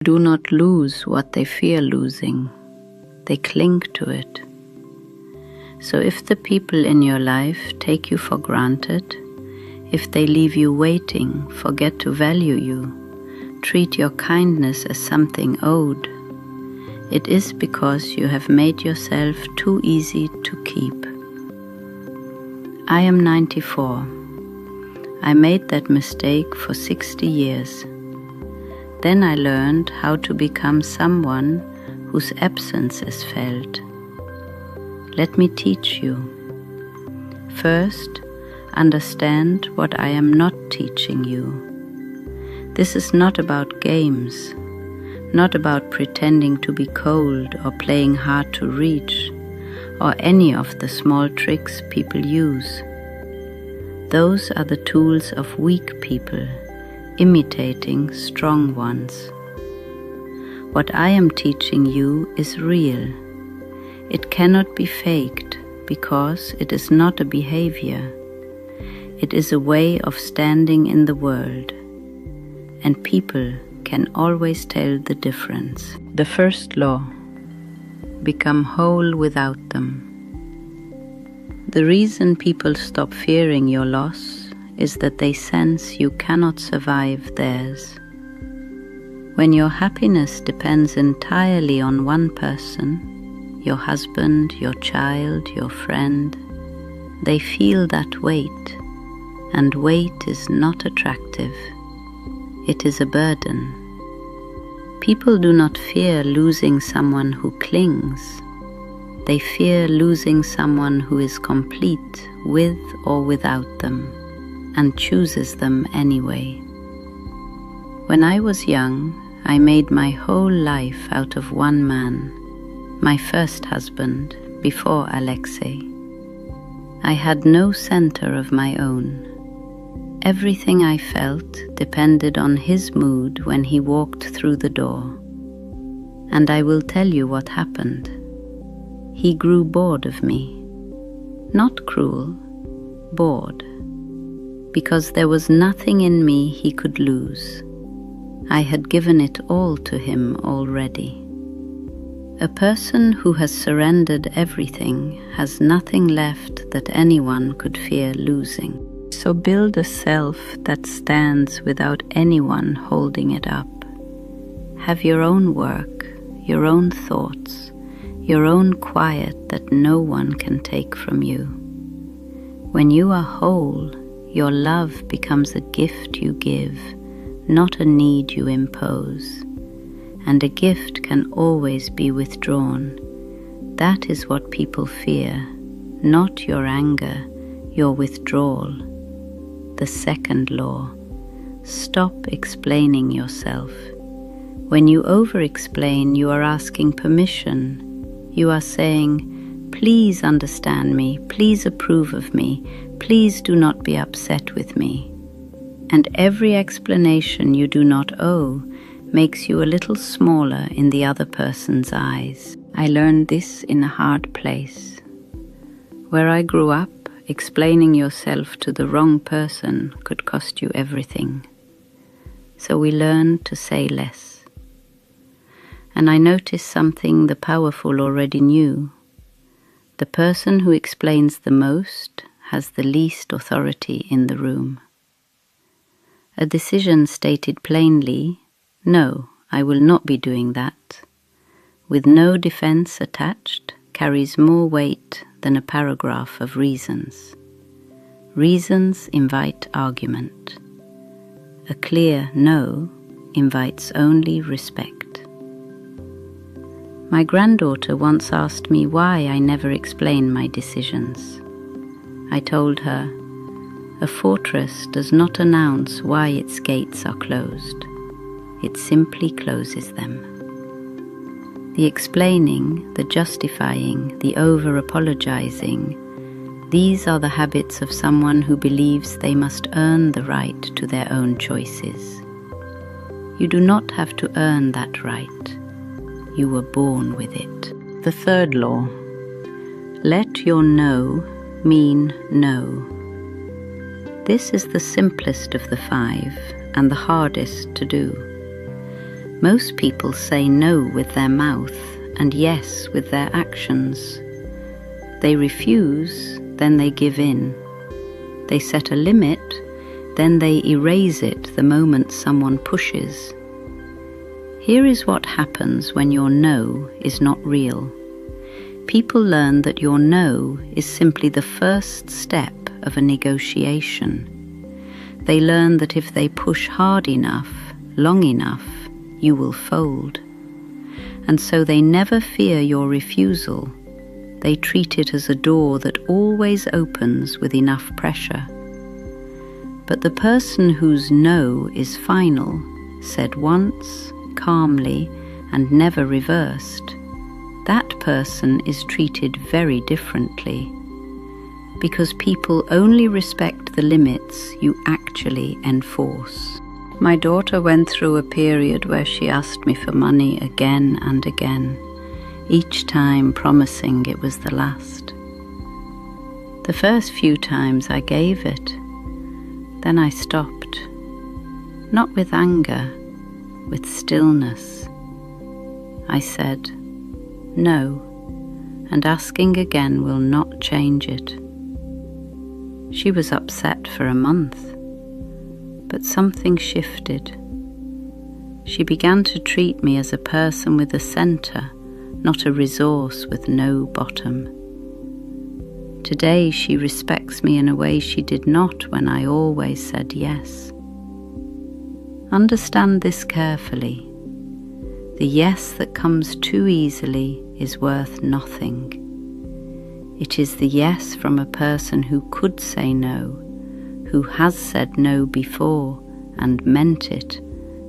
do not lose what they fear losing. They cling to it. So if the people in your life take you for granted, if they leave you waiting, forget to value you, treat your kindness as something owed, it is because you have made yourself too easy to keep. I am 94. I made that mistake for 60 years. Then I learned how to become someone whose absence is felt. Let me teach you. First, understand what I am not teaching you. This is not about games, not about pretending to be cold or playing hard to reach, or any of the small tricks people use. Those are the tools of weak people, imitating strong ones. What I am teaching you is real. It cannot be faked because it is not a behavior. It is a way of standing in the world, and people can always tell the difference. The first law: become whole without them. The reason people stop fearing your loss is that they sense you cannot survive theirs. When your happiness depends entirely on one person, your husband, your child, your friend, they feel that weight, and weight is not attractive. It is a burden. People do not fear losing someone who clings. They fear losing someone who is complete with or without them, and chooses them anyway. When I was young, I made my whole life out of one man, my first husband, before Alexei. I had no center of my own. Everything I felt depended on his mood when he walked through the door. And I will tell you what happened. He grew bored of me. Not cruel, bored. Because there was nothing in me he could lose. I had given it all to him already. A person who has surrendered everything has nothing left that anyone could fear losing. So build a self that stands without anyone holding it up. Have your own work, your own thoughts, your own quiet that no one can take from you. When you are whole, your love becomes a gift you give, not a need you impose. And a gift can always be withdrawn. That is what people fear, not your anger, your withdrawal. The second law: stop explaining yourself. When you over-explain, you are asking permission. You are saying, please understand me, please approve of me, please do not be upset with me. And every explanation you do not owe makes you a little smaller in the other person's eyes. I learned this in a hard place. Where I grew up, explaining yourself to the wrong person could cost you everything. So we learned to say less. And I noticed something the powerful already knew. The person who explains the most has the least authority in the room. A decision stated plainly, no, I will not be doing that, with no defense attached, carries more weight than a paragraph of reasons. Reasons invite argument. A clear no invites only respect. My granddaughter once asked me why I never explain my decisions. I told her, a fortress does not announce why its gates are closed. It simply closes them. The explaining, the justifying, the over-apologizing, these are the habits of someone who believes they must earn the right to their own choices. You do not have to earn that right. You were born with it. The third law: let your no mean no. This is the simplest of the 5 and the hardest to do. Most people say no with their mouth and yes with their actions. They refuse, then they give in. They set a limit, then they erase it the moment someone pushes. Here is what happens when your no is not real. People learn that your no is simply the first step of a negotiation. They learn that if they push hard enough, long enough, you will fold. And so they never fear your refusal. They treat it as a door that always opens with enough pressure. But the person whose no is final, said once, calmly, and never reversed, that person is treated very differently, because people only respect the limits you actually enforce. My daughter went through a period where she asked me for money again and again, each time promising it was the last. The first few times I gave it, then I stopped, not with anger, with stillness. I said, no, and asking again will not change it. She was upset for a month, but something shifted. She began to treat me as a person with a center, not a resource with no bottom. Today she respects me in a way she did not when I always said yes. Understand this carefully. The yes that comes too easily is worth nothing. It is the yes from a person who could say no, who has said no before and meant it,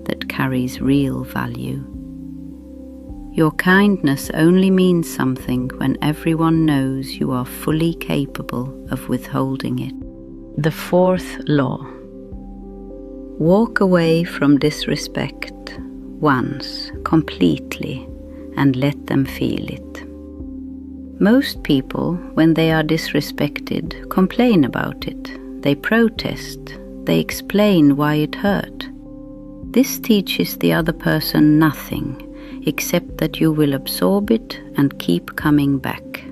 that carries real value. Your kindness only means something when everyone knows you are fully capable of withholding it. The fourth law. Walk away from disrespect once, completely, and let them feel it. Most people, when they are disrespected, complain about it. They protest. They explain why it hurt. This teaches the other person nothing, except that you will absorb it and keep coming back.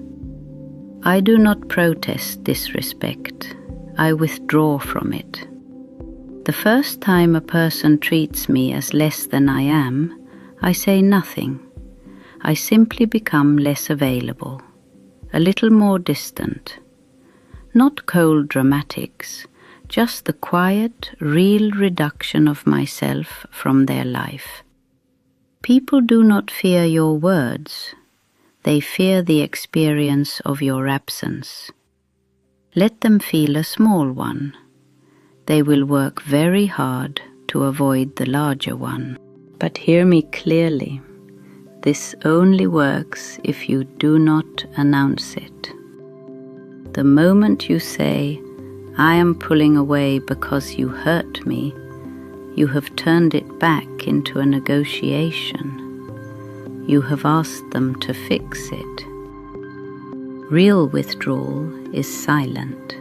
I do not protest disrespect. I withdraw from it. The first time a person treats me as less than I am, I say nothing. I simply become less available, a little more distant. Not cold dramatics, just the quiet, real reduction of myself from their life. People do not fear your words. They fear the experience of your absence. Let them feel a small one. They will work very hard to avoid the larger one. But hear me clearly. This only works if you do not announce it. The moment you say, I am pulling away because you hurt me, you have turned it back into a negotiation. You have asked them to fix it. Real withdrawal is silent.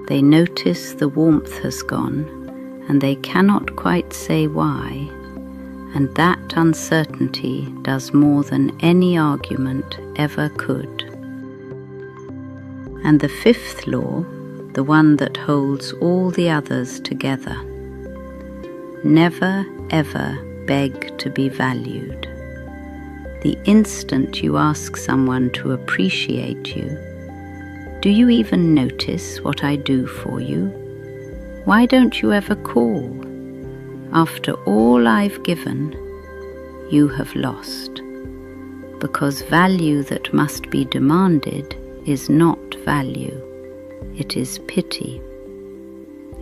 They notice the warmth has gone, and they cannot quite say why, and that uncertainty does more than any argument ever could. And the fifth law, the one that holds all the others together. Never, ever beg to be valued. The instant you ask someone to appreciate you, do you even notice what I do for you? Why don't you ever call? After all I've given, you have lost. Because value that must be demanded is not value. It is pity.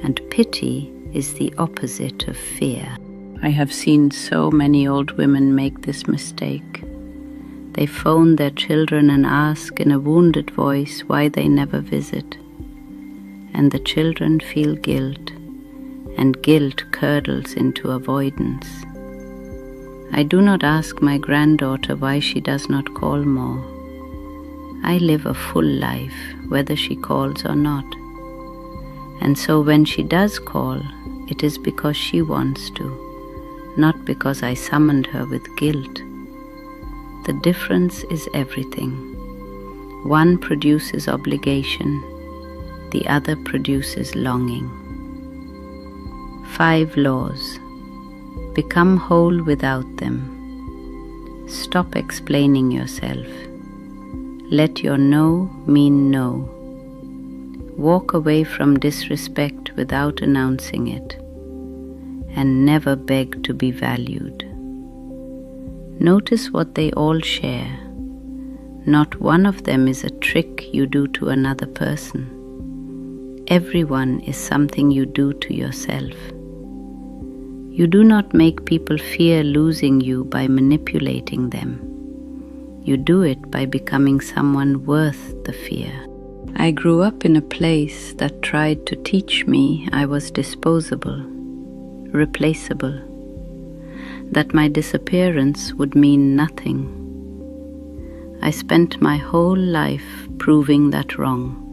And pity is the opposite of fear. I have seen so many old women make this mistake. They phone their children and ask in a wounded voice why they never visit. And the children feel guilt, and guilt curdles into avoidance. I do not ask my granddaughter why she does not call more. I live a full life, whether she calls or not. And so when she does call, it is because she wants to, not because I summoned her with guilt. The difference is everything. One produces obligation, the other produces longing. 5 laws. Become whole without them. Stop explaining yourself. Let your no mean no. Walk away from disrespect without announcing it, and never beg to be valued. Notice what they all share. Not one of them is a trick you do to another person. Everyone is something you do to yourself. You do not make people fear losing you by manipulating them. You do it by becoming someone worth the fear. I grew up in a place that tried to teach me I was disposable, replaceable, that my disappearance would mean nothing. I spent my whole life proving that wrong,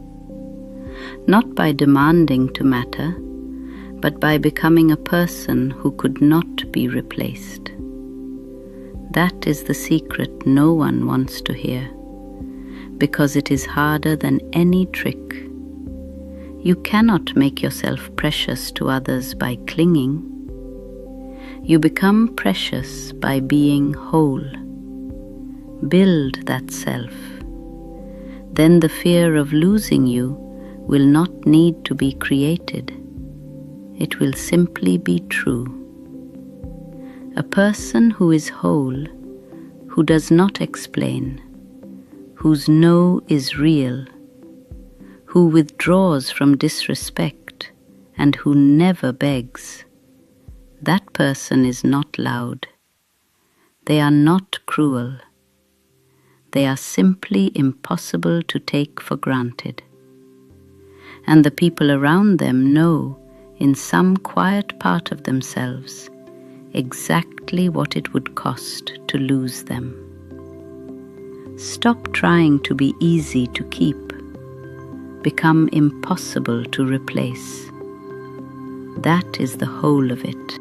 not by demanding to matter, but by becoming a person who could not be replaced. That is the secret no one wants to hear, because it is harder than any trick. You cannot make yourself precious to others by clinging. You become precious by being whole. Build that self. Then the fear of losing you will not need to be created. It will simply be true. A person who is whole, who does not explain, whose no is real, who withdraws from disrespect, and who never begs, that person is not loud. They are not cruel. They are simply impossible to take for granted. And the people around them know, in some quiet part of themselves, exactly what it would cost to lose them. Stop trying to be easy to keep. Become impossible to replace. That is the whole of it.